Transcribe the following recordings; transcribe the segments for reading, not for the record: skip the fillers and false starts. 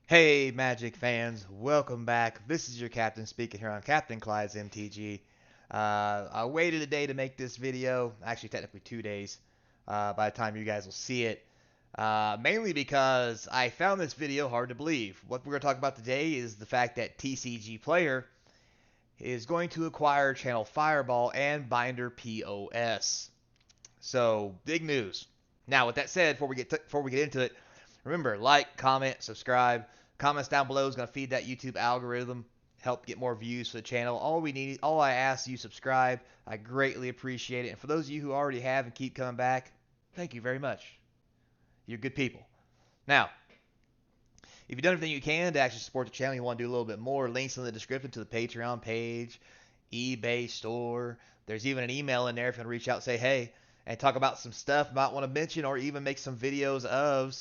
Hey, Magic fans, welcome back. This is your captain speaking here on Captain Clyde's MTG. I waited a day to make this video, actually technically 2 days, by the time you guys will see it. Mainly because I found this video hard to believe. What we're going to talk about today is the fact that TCGplayer is going to acquire Channel Fireball and Binder POS. So, big news. Now, with that said, before we get into it, remember, like, comment, subscribe. Comments down below is going to feed that YouTube algorithm, help get more views for the channel. All I ask you, subscribe. I greatly appreciate it. And for those of you who already have and keep coming back, thank you very much. You're good people. Now, if you've done everything you can to actually support the channel, you want to do a little bit more, links in the description to the Patreon page, eBay store. There's even an email in there if you want to reach out and say, hey, and talk about some stuff you might want to mention or even make some videos of.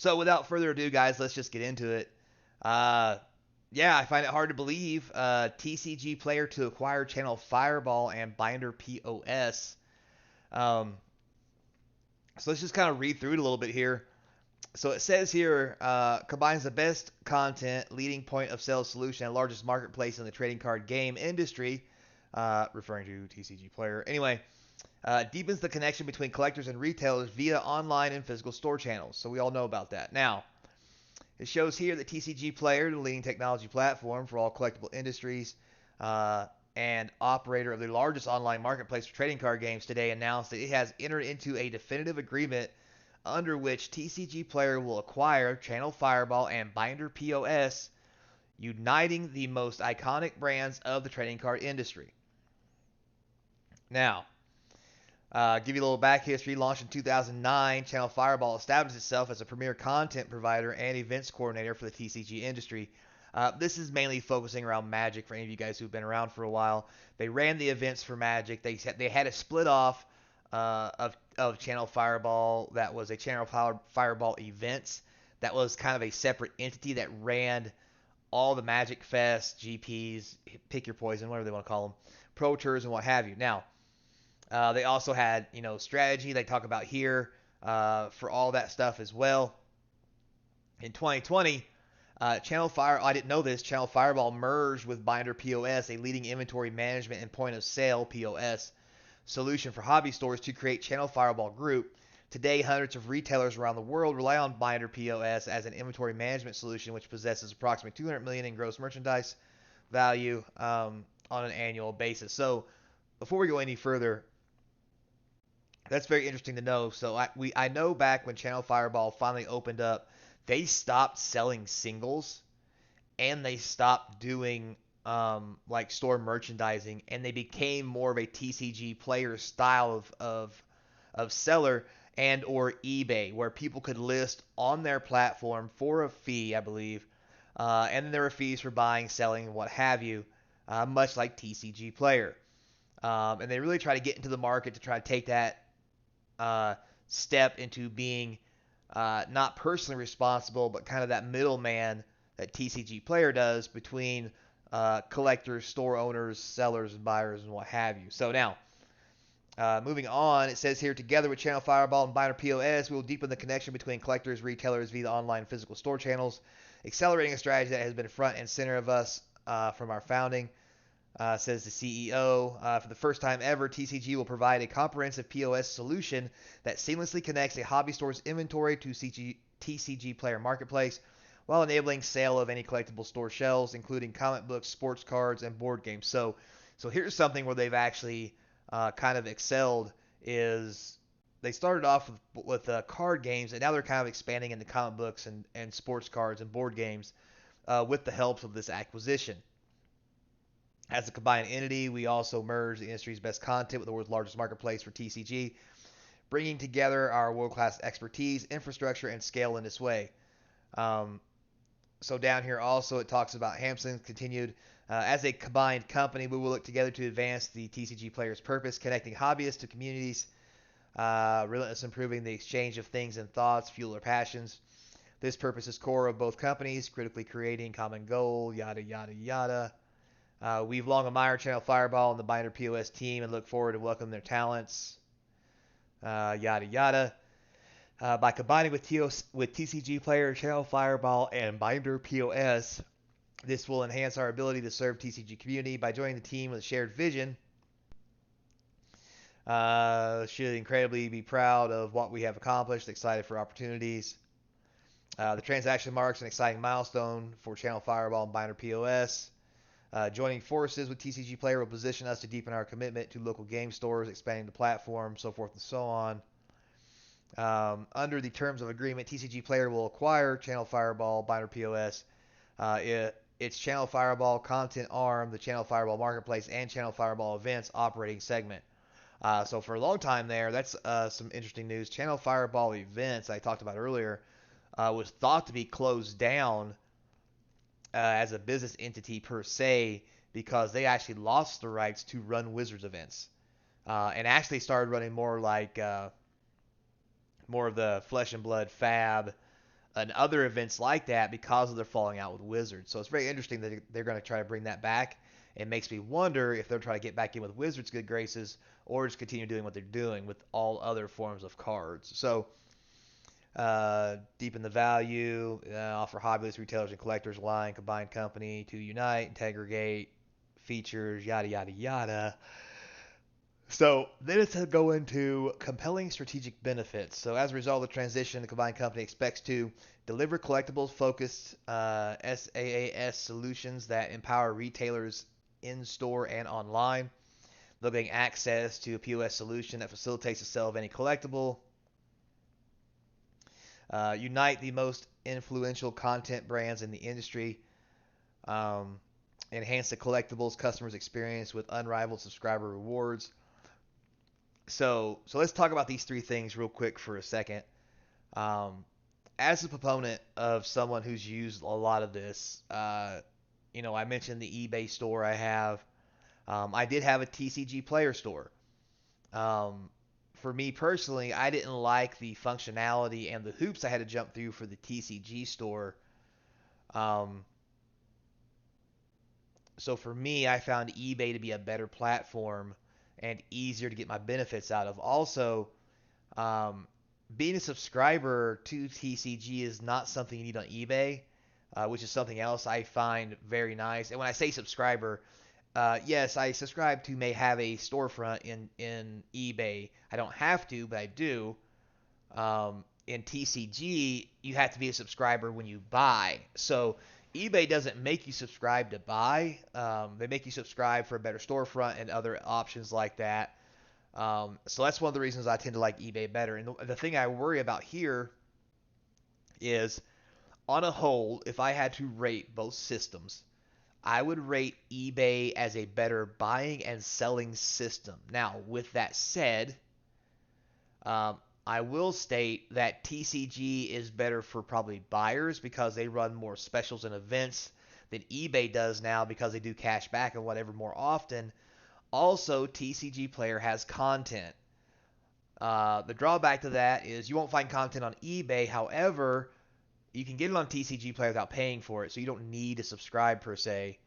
So without further ado, guys, let's just get into it. Uh, yeah, I find it hard to believe TCGplayer to acquire Channel Fireball and Binder POS. Um, so let's just kind of read through it a little bit here. So it says here, combines the best content, leading point of sale solution, and largest marketplace in the trading card game industry, referring to TCGplayer. Anyway, deepens the connection between collectors and retailers via online and physical store channels. So we all know about that. Now, it shows here that TCGplayer, the leading technology platform for all collectible industries, and operator of the largest online marketplace for trading card games today, announced that it has entered into a definitive agreement under which TCGplayer will acquire Channel Fireball and Binder POS, uniting the most iconic brands of the trading card industry. Now, give you a little back history. Launched in 2009, Channel Fireball established itself as a premier content provider and events coordinator for the TCG industry. This is mainly focusing around Magic for any of you guys who've been around for a while. They ran the events for Magic. They had a split off of Channel Fireball that was a Channel Fireball events. That was kind of a separate entity that ran all the Magic Fest, GPs, pick your poison, whatever they want to call them, Pro Tours, and what have you. Now, they also had, strategy they talk about here for all that stuff as well. In 2020, I didn't know this, Channel Fireball merged with Binder POS, a leading inventory management and point of sale POS solution for hobby stores to create Channel Fireball Group. Today, hundreds of retailers around the world rely on Binder POS as an inventory management solution, which possesses approximately $200 million in gross merchandise value on an annual basis. So, before we go any further, that's very interesting to know. So I know back when Channel Fireball finally opened up, they stopped selling singles and they stopped doing like store merchandising, and they became more of a TCGplayer style of seller and or eBay, where people could list on their platform for a fee, I believe, and then there were fees for buying, selling, what have you, much like TCGplayer. And they really try to get into the market to try to take that uh, step into being not personally responsible, but kind of that middleman that TCGplayer does between collectors, store owners, sellers, and buyers, and what have you. So now, moving on, it says here, together with Channel Fireball and Binder POS, we will deepen the connection between collectors, retailers via online and physical store channels, accelerating a strategy that has been front and center of us from our founding. Says the CEO. For the first time ever, TCG will provide a comprehensive POS solution that seamlessly connects a hobby store's inventory to TCGplayer Marketplace while enabling sale of any collectible store shelves, including comic books, sports cards, and board games. So here's something where they've actually kind of excelled is they started off with card games, and now they're kind of expanding into comic books and sports cards and board games with the help of this acquisition. As a combined entity, we also merge the industry's best content with the world's largest marketplace for TCG, bringing together our world-class expertise, infrastructure, and scale in this way. Um, so down here also it talks about Hampson continued, as a combined company, we will look together to advance the TCGplayer's purpose, connecting hobbyists to communities, relentless improving the exchange of things and thoughts, fuel their passions. This purpose is core of both companies, critically creating common goal, yada, yada, yada. We've long admired Channel Fireball and the Binder POS team and look forward to welcoming their talents. Yada yada. By combining with TCG Player, Channel Fireball, and Binder POS, this will enhance our ability to serve TCG community. By joining the team with a shared vision, should incredibly be proud of what we have accomplished, excited for opportunities. The transaction marks an exciting milestone for Channel Fireball and Binder POS. Joining forces with TCG Player will position us to deepen our commitment to local game stores, expanding the platform, so forth and so on. Under the terms of agreement, TCG Player will acquire Channel Fireball, Binder POS, its Channel Fireball content arm, the Channel Fireball Marketplace, and Channel Fireball Events operating segment. So for a long time there, that's some interesting news. Channel Fireball Events, I talked about earlier, was thought to be closed down as a business entity per se because they actually lost the rights to run Wizards events and actually started running more like more of the Flesh and Blood Fab and other events like that because of their falling out with Wizards. So it's very interesting that they're going to try to bring that back. It makes me wonder if they're trying to get back in with Wizards' good graces or just continue doing what they're doing with all other forms of cards. So deepen the value, offer hobbyists, retailers, and collectors line combined company to unite, segregate features, yada yada yada. So then it's to go into compelling strategic benefits. So as a result of the transition, the combined company expects to deliver collectibles focused SaaS solutions that empower retailers in store and online. They'll gain access to a POS solution that facilitates the sale of any collectible. Unite the most influential content brands in the industry. Enhance the collectibles customers experience with unrivaled subscriber rewards. So let's talk about these three things real quick for a second. As a proponent of someone who's used a lot of this, I mentioned the eBay store I have. I did have a TCG Player store. For me personally, I didn't like the functionality and the hoops I had to jump through for the TCG store. So for me, I found eBay to be a better platform and easier to get my benefits out of. Also, being a subscriber to TCG is not something you need on eBay, which is something else I find very nice. And when I say subscriber, yes, I subscribe to may have a storefront in eBay. I don't have to, but I do. In TCG, you have to be a subscriber when you buy. So eBay doesn't make you subscribe to buy. They make you subscribe for a better storefront and other options like that. So that's one of the reasons I tend to like eBay better. And the thing I worry about here is, on a whole, if I had to rate both systems, I would rate eBay as a better buying and selling system. Now, with that said, I will state that TCG is better for probably buyers because they run more specials and events than eBay does now because they do cash back and whatever more often. Also, TCG Player has content. The drawback to that is you won't find content on eBay. However, you can get it on TCG Player without paying for it, so you don't need to subscribe per se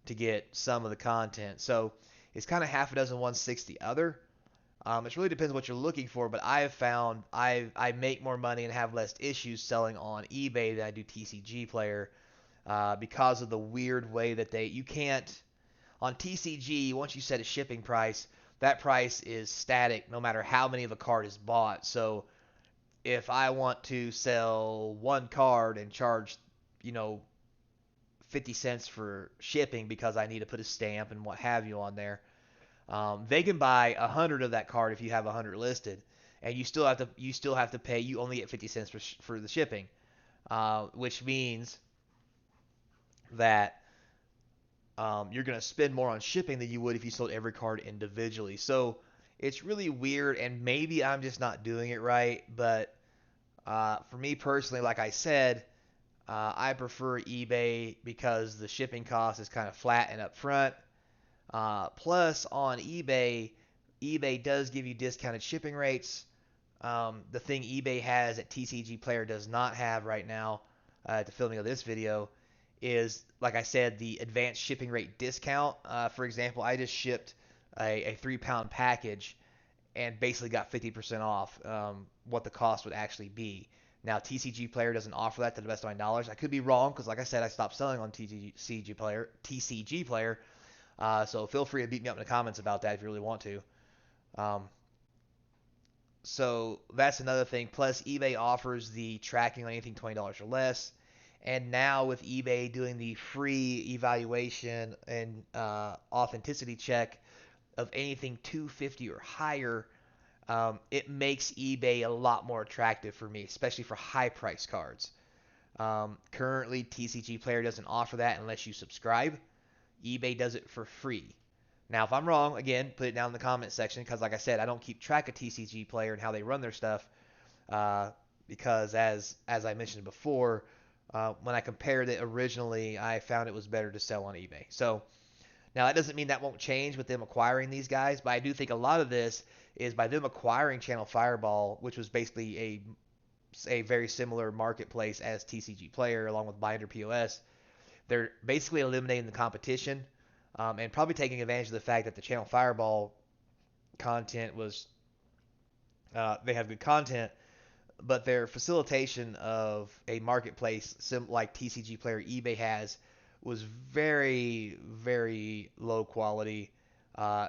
to get some of the content. So it's kind of half a dozen, 1/6 the other. It really depends what you're looking for, but I have found I make more money and have less issues selling on eBay than I do TCG Player because of the weird way that you can't on TCG. Once you set a shipping price, that price is static no matter how many of a card is bought. So if I want to sell one card and charge, 50 cents for shipping because I need to put a stamp and what have you on there, they can buy 100 of that card if you have 100 listed, and you still have to pay. You only get 50 cents for the shipping, which means that you're going to spend more on shipping than you would if you sold every card individually. So it's really weird, and maybe I'm just not doing it right. But for me personally, like I said, I prefer eBay because the shipping cost is kind of flat and upfront. Plus, on eBay, eBay does give you discounted shipping rates. The thing eBay has that TCG Player does not have right now at the filming of this video is, like I said, the advanced shipping rate discount. For example, I just shipped a 3-pound package, and basically got 50% off what the cost would actually be. Now, TCGplayer doesn't offer that to the best of my knowledge. I could be wrong because, like I said, I stopped selling on TCGplayer. So feel free to beat me up in the comments about that if you really want to. Um, so that's another thing. Plus, eBay offers the tracking on anything $20 or less. And now with eBay doing the free evaluation and authenticity check of anything 250 or higher, it makes eBay a lot more attractive for me, especially for high price cards. Currently, TCG Player doesn't offer that unless you subscribe. eBay does it for free. Now, if I'm wrong, again, put it down in the comment section because, like I said, I don't keep track of TCG Player and how they run their stuff. Uh, because as I mentioned before, when I compared it originally, I found it was better to sell on eBay. So now that doesn't mean that won't change with them acquiring these guys, but I do think a lot of this is by them acquiring Channel Fireball, which was basically a very similar marketplace as TCG Player along with Binder POS. They're basically eliminating the competition and probably taking advantage of the fact that the Channel Fireball content was they have good content, but their facilitation of a marketplace like TCG Player eBay has was very, very low quality,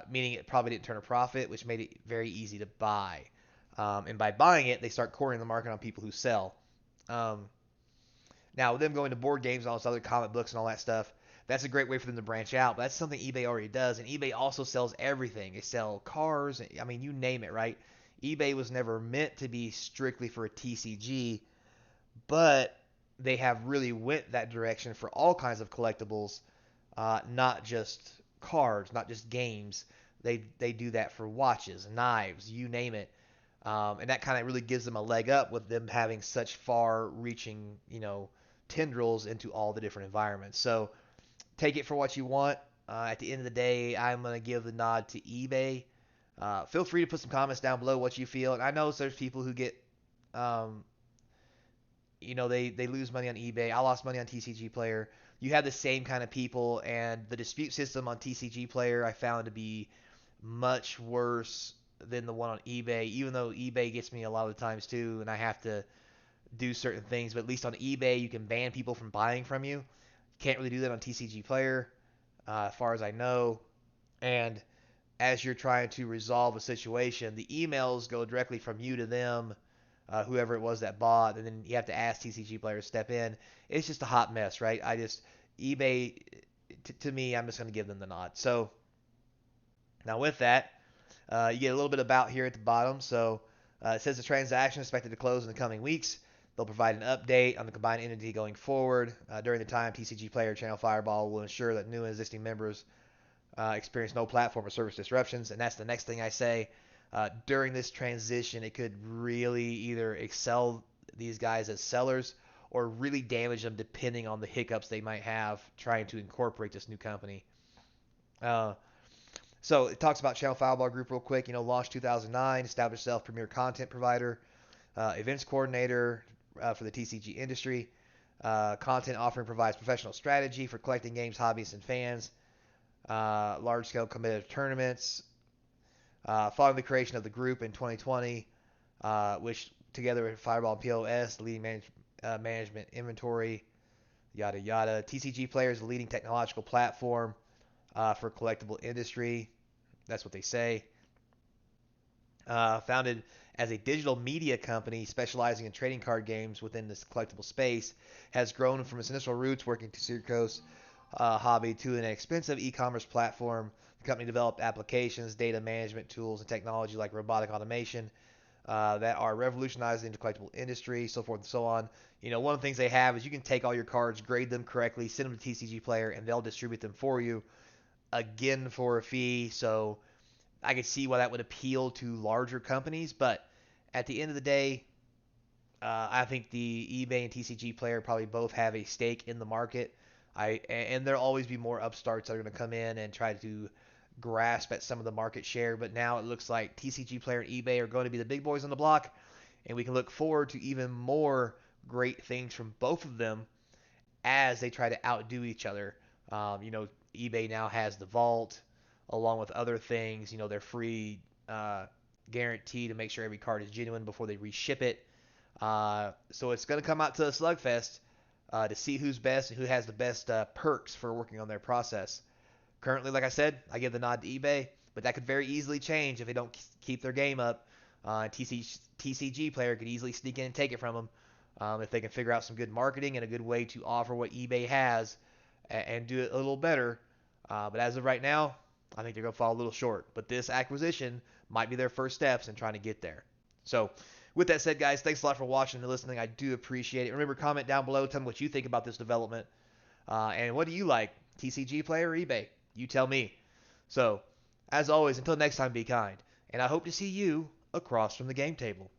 meaning it probably didn't turn a profit, which made it very easy to buy. And by buying it, they start cornering the market on people who sell. Um, Now, with them going to board games and all this other comic books and all that stuff, that's a great way for them to branch out. But that's something eBay already does. And eBay also sells everything. They sell cars. I mean, you name it, right? eBay was never meant to be strictly for a TCG, but they have really went that direction for all kinds of collectibles, not just cards, not just games. They do that for watches, knives, you name it. And that kind of really gives them a leg up with them having such far-reaching, tendrils into all the different environments. So take it for what you want. At the end of the day, I'm going to give the nod to eBay. Feel free to put some comments down below what you feel. And I know there's people who get, um, they lose money on eBay. I lost money on TCG Player. You have the same kind of people, and the dispute system on TCG Player I found to be much worse than the one on eBay, even though eBay gets me a lot of the times too, and I have to do certain things. But at least on eBay, you can ban people from buying from you. Can't really do that on TCG Player, as far as I know. And as you're trying to resolve a situation, the emails go directly from you to them, whoever it was that bought, and then you have to ask TCG Player to step in. It's just a hot mess, right? eBay, to me, I'm just going to give them the nod. So now with that, you get a little bit about here at the bottom. So it says the transaction is expected to close in the coming weeks. They'll provide an update on the combined entity going forward. During the time, TCG Player Channel Fireball will ensure that new and existing members experience no platform or service disruptions. And that's the next thing I say. During this transition, it could really either excel these guys as sellers or really damage them depending on the hiccups they might have trying to incorporate this new company. Uh, so it talks about Channel Fireball Group real quick. Launched 2009, established self premier content provider, events coordinator for the TCG industry. Content offering provides professional strategy for collecting games, hobbyists, and fans. Large-scale competitive tournaments. Following the creation of the group in 2020, which together with Fireball and POS, the leading management inventory, yada yada. TCG Player is the leading technological platform for collectible industry. That's what they say. Founded as a digital media company specializing in trading card games within this collectible space, has grown from its initial roots working to Circos hobby to an expensive e-commerce platform. The company developed applications, data management tools, and technology like robotic automation that are revolutionizing the collectible industry, so forth and so on. One of the things they have is you can take all your cards, grade them correctly, send them to TCG Player, and they'll distribute them for you, again for a fee. So I could see why that would appeal to larger companies, but at the end of the day, I think the eBay and TCG Player probably both have a stake in the market. And there'll always be more upstarts that are going to come in and try to grasp at some of the market share. But now it looks like TCG Player and eBay are going to be the big boys on the block, and we can look forward to even more great things from both of them as they try to outdo each other. eBay now has the vault along with other things. Their free guarantee to make sure every card is genuine before they reship it. So it's going to come out to a slugfest to see who's best and who has the best perks for working on their process. Currently, like I said, I give the nod to eBay, but that could very easily change if they don't keep their game up. TCGplayer could easily sneak in and take it from them if they can figure out some good marketing and a good way to offer what eBay has and do it a little better. But as of right now, I think they're going to fall a little short. But this acquisition might be their first steps in trying to get there. So, with that said, guys, thanks a lot for watching and listening. I do appreciate it. Remember, comment down below. Tell me what you think about this development. And what do you like, TCGplayer or eBay? You tell me. So, as always, until next time, be kind. And I hope to see you across from the game table.